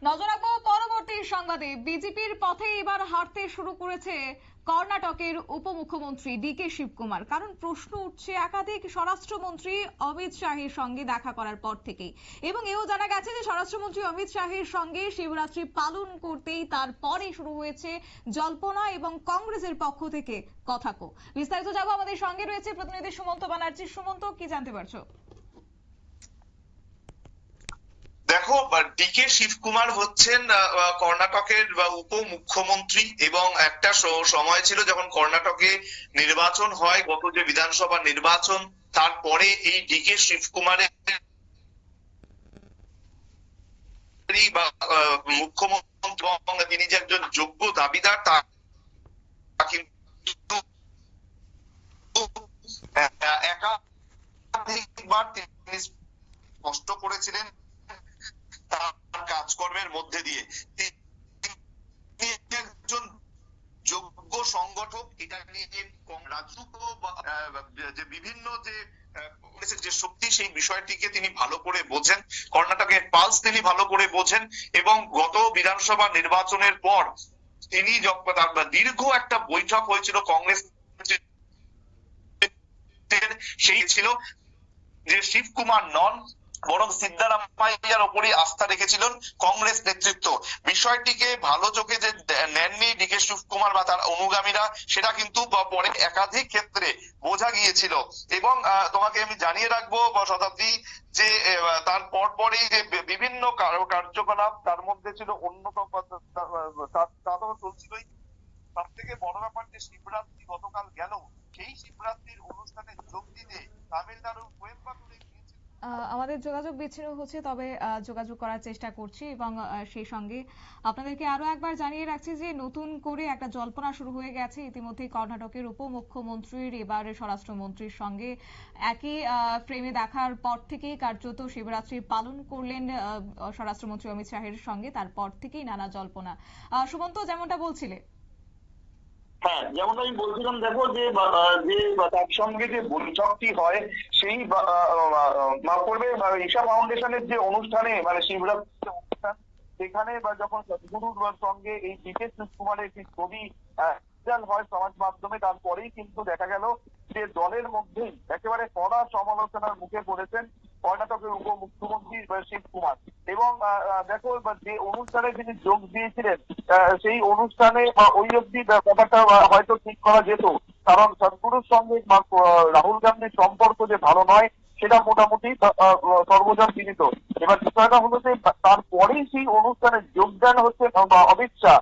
নজর রাখবো পরবর্তী সংবাদে। বিজেপির পথে এবার হাঁটতে শুরু করেছে কর্ণাটকের উপমুখ্যমন্ত্রী ডিকে শিবকুমার। কারণ প্রশ্ন উঠছে একাধিক স্বরাষ্ট্রমন্ত্রী অমিত শাহের সঙ্গে দেখা করার পর থেকেই, এবং এও জানা গেছে যে স্বরাষ্ট্রমন্ত্রী অমিত শাহের সঙ্গে শিবরাত্রি পালন করতেই তারপরে শুরু হয়েছে জল্পনা এবং কংগ্রেসের পক্ষ থেকে কথাকো। বিস্তারিত যাবো, আমাদের সঙ্গে রয়েছে প্রতিনিধি সুমন্ত ব্যানার্জি। সুমন্ত, কি জানতে পারছো? দেখো, ডিকে শিবকুমার হচ্ছেন কর্ণাটকের উপমুখ্যমন্ত্রী, এবং একটা সময় ছিল যখন কর্ণাটকে নির্বাচন হয়, গত যে বিধানসভা নির্বাচন, তারপরে এই ডিকে শিবকুমারের মুখ্যমন্ত্রী এবং তিনি যে একজন যোগ্য দাবিদার তা কিন্তু একাধিকবার তিনি স্পষ্ট করেছিলেন তার কাজকর্মের মধ্যে দিয়ে তিনি একজন যোগ্য সংগঠক। এটা নিয়ে যে বিভিন্ন যে শক্তি, সেই বিষয়টিকে তিনি ভালো করে বোঝেন, কর্ণাটকের পালস তিনি ভালো করে বোঝেন। এবং গত বিধানসভা নির্বাচনের পর তিনি দীর্ঘ একটা বৈঠক হয়েছিল কংগ্রেস, সেই ছিল যে শিবকুমার নন, বরং সিদ্ধারামাইয়ার ওপরই আস্থা রেখেছিলেন কংগ্রেস নেতৃত্ব। বিষয়টিকে ভালো চোখে যে নেননি ডিকে শিবকুমার বা তার অনুগামীরা, সেটা কিন্তু পরে একাধিক ক্ষেত্রে বোঝা গিয়েছিল। এবং তোমাকে আমি জানিয়ে রাখবো শতাব্দী, যে তার পরপরই যে বিভিন্ন কার্যকলাপ, তার মধ্যে ছিল অন্যতম, তা তো চলছিলই। সব থেকে বড় ব্যাপার যে শিবরাত্রি গতকাল গেল, সেই শিবরাত্রির অনুষ্ঠানে যোগ দিতে তামিলনাড়ুর কোয়েম্বাটুরে আমাদের যোগাযোগ বিচ্ছিন্ন হচ্ছে, তবে যোগাযোগ করার চেষ্টা করছি। এবং সেই সঙ্গে আপনাদেরকে আরো একবার জানিয়ে রাখছি যে নতুন করে একটা জল্পনা শুরু হয়ে গেছে ইতিমধ্যে। কর্ণাটকের উপমুখ্যমন্ত্রীর এবার স্বরাষ্ট্রমন্ত্রীর সঙ্গে একই ফ্রেমে দেখার পর থেকেই কার্যত শিবরাত্রি পালন করলেন স্বরাষ্ট্রমন্ত্রী অমিত শাহের সঙ্গে, তারপর থেকেই নানা জল্পনা। সুমন্ত, যেমনটা বলছিলে। হ্যাঁ, যেমন আমি বলছিলাম, দেখো যে তার সঙ্গে যে বৈঠকটি হয়, সেই মাফ করবে ঈশা ফাউন্ডেশনের যে অনুষ্ঠানে, মানে শিবরাত্রি অনুষ্ঠান, সেখানে যখন সদ্গুরুর সঙ্গে এই ডিকে শিবকুমারের একটি ছবি ভাইরাল হয় সমাজ মাধ্যমে, তারপরেই কিন্তু দেখা গেল যে দলের মধ্যেই একেবারে কড়া সমালোচনার মুখে পড়েছেন কর্ণাটকের উপমুখ্যমন্ত্রী শিবকুমার। এবং দেখো, যে অনুষ্ঠানে তিনি যোগ দিয়েছিলেন, সেই অনুষ্ঠানে ওই অব্দি ব্যাপারটা হয়তো ঠিক করা যেত, কারণ সদ্গুরুর সঙ্গে রাহুল গান্ধীর সম্পর্ক যে ভালো নয়, সেটা মোটামুটি সর্বজন বিদিত। এবার বিষয়টা হলো যে তারপরেই সেই অনুষ্ঠানে যোগদান হচ্ছে অমিত শাহ,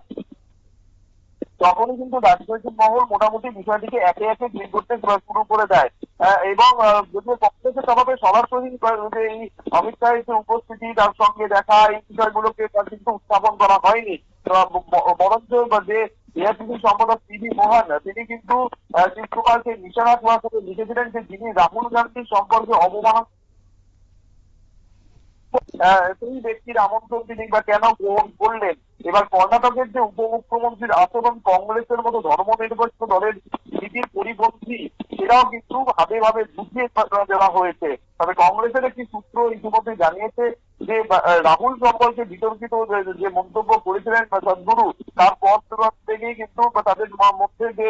তখনই কিন্তু রাজনৈতিক মহল মোটামুটি বিষয়টিকে একে একে গ্রিন করতে শুরু করে দেয়। এবং যদিও কংগ্রেসের তরফে সরাসরি এই অমিত শাহের যে উপস্থিতি, তার সঙ্গে দেখা, এই বিষয়গুলোকে কিন্তু উত্থাপন করা হয়নি, বরঞ্চ যে এআইসিসি সম্পাদক পিভি মোহন, তিনি কিন্তু শিবকুমারকে নিশানা করার সাথে লিখেছিলেন যে যিনি রাহুল গান্ধীর সম্পর্কে অবমাননা, সেই ব্যক্তির আমন্ত্রণ তিনি বা কেন গ্রহণ করলেন। এবার কর্ণাটকের যে উপমুখ্যমন্ত্রীর আচরণ কংগ্রেসের মতো ধর্মনিরপেক্ষ দলের নীতির পরিপন্থী, সেটাও কিন্তু ভাবে ভাবে বুঝিয়ে দেওয়া হয়েছে। তবে কংগ্রেসের একটি সূত্র ইতিমধ্যে জানিয়েছে যে রাহুল সম্পর্কে বিতর্কিত যে মন্তব্য করেছিলেন সদ্গুরু, তারপর থেকেই কিন্তু তাদের মধ্যে যে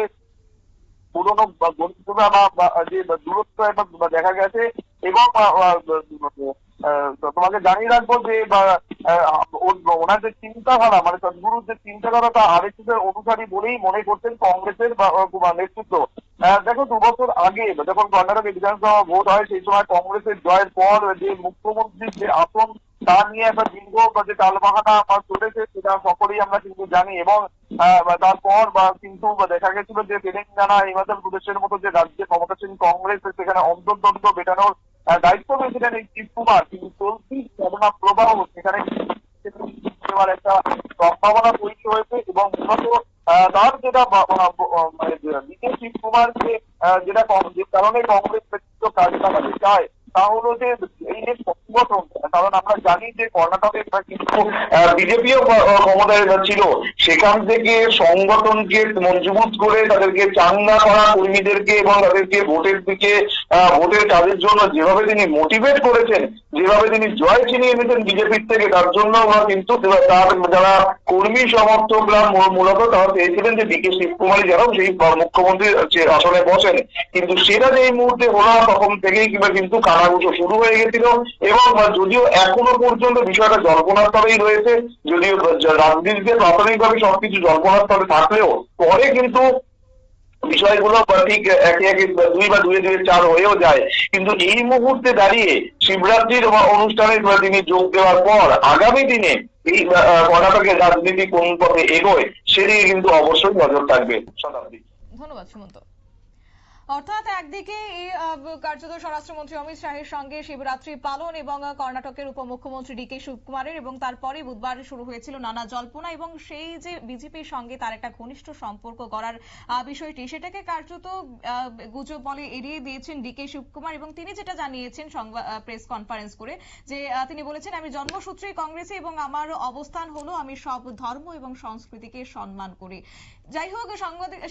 পুরনো বন্ধুরা বা যে দূরত্ব দেখা গেছে। এবং তোমাকে জানিয়ে রাখবো যে ওনার যে চিন্তাধারা, মানে সদ্গুরুর যে চিন্তাধারাটা আরএসএস এর অনুসারী বলেই মনে করতেন কংগ্রেসের নেতৃত্ব। দেখো, 2 বছর আগে যখন কর্ণাটকে বিধানসভা ভোট হয়, সেই সময় কংগ্রেসের জয়ের পর যে মুখ্যমন্ত্রীর যে আসন, তা নিয়ে একটা দীর্ঘ যে টালবাহানা চলেছে, সেটা সকলেই আমরা কিন্তু জানি। এবং তারপর কিন্তু দেখা গেছিল যে তেলেঙ্গানা, হিমাচল প্রদেশের মতো যে রাজ্যে ক্ষমতাসীন কংগ্রেস, সেখানে অন্তর্দ্বন্দ্ব মেটানোর দায়িত্ব পেয়েছিলেন এই শিবকুমার। কিন্তু চলতি ঘটনা প্রবাহ সেখানে একটা সম্ভাবনা তৈরি হয়েছে। এবং মূলত তার যেটা ডিকে শিবকুমারকে যেটা যে কারণে কংগ্রেস নেতৃত্ব কাজে লাগাতে চায়, তা হলো যে এই যে সংগঠন, কারণ আমরা জানি যে কর্ণাটকে কিন্তু বিজেপিও ক্ষমতায় ছিল, সেখান থেকে সংগঠনকে মজবুত করে তাদেরকে চাঙ্গা করা কর্মীদেরকে এবং তাদেরকে ভোটের দিকে ভোটের কাজের জন্য যেভাবে তিনি মোটিভেট করেছেন, যেভাবে তিনি জয় ছিনিয়ে এনেছেন বিজেপির থেকে, তার জন্য কিন্তু তার যারা কর্মী সমর্থকরা মূলত তারা চেয়েছিলেন যে ডিকে শিবকুমারই যেন সেই মুখ্যমন্ত্রীর আসনে বসেন। কিন্তু সেটা যে এই মুহূর্তে হলো তখন থেকেই কিন্তু কানাঘুষো শুরু হয়ে গেছিল এবং যদিও এখনো পর্যন্ত বিষয়টা জল্পনার স্তরেই রয়েছে, যদিও রাজনীতিতে প্রাথমিকভাবে সবকিছু জল্পনার স্তরে থাকলেও পরে কিন্তু বিষয়গুলো ঠিক একে একে দুই বা দুয়ে চার হয়েও যায়। কিন্তু এই মুহূর্তে দাঁড়িয়ে শিবরাত্রির অনুষ্ঠানে তিনি যোগ দেওয়ার পর আগামী দিনে এই কর্ণাটকের রাজনীতি কোন পথে এগোয় সেদিকে কিন্তু অবশ্যই নজর থাকবে। শতাব্দী, ধন্যবাদ সুমন্ত। অর্থাৎ একদিকে এই কার্যত স্বরাষ্ট্রমন্ত্রী অমিত শাহের সঙ্গে শিবরাত্রি পালন এবং কর্ণাটকের উপমুখ্যমন্ত্রী ডিকে শিবকুমারের, এবং তারপরে বুধবার শুরু হয়েছিল নানা জল্পনা এবং সেই যে বিজেপির সঙ্গে তার একটা ঘনিষ্ঠ সম্পর্ক করার বিষয়টি, সেটাকে কার্যত গুজব বলে এড়িয়ে দিয়েছেন ডিকে শিবকুমার। এবং তিনি যেটা জানিয়েছেন প্রেস কনফারেন্স করে, যে তিনি বলেছেন আমি জন্মসূত্রেই কংগ্রেসে এবং আমার অবস্থান হলো আমি সব ধর্ম এবং সংস্কৃতিকে সম্মান করি। যাই হোক,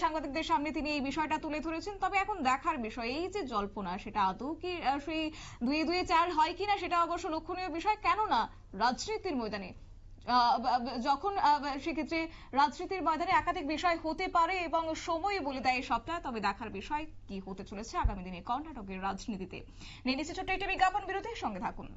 সাংবাদিকদের সামনে তিনি এই বিষয়টা তুলে ধরেছেন। তবে এখন দেখার বিষয় এই যে জল্পনা, সেটা আদৌ কি সেই দুয়ে দুয়ে চার হয় কিনা সেটা অবশ্য লক্ষণীয় বিষয়। কেননা রাজনীতির ময়দানে যখন সেক্ষেত্রে রাজনীতির ময়দানে একাধিক বিষয় হতে পারে এবং সময় বলে দেয় সবটা। তবে দেখার বিষয় কি হতে চলেছে আগামী দিনে কর্ণাটকের রাজনীতিতে। নিয়ে নিচ্ছে ছোট্ট একটি বিজ্ঞাপন বিরতির সঙ্গে থাকুন।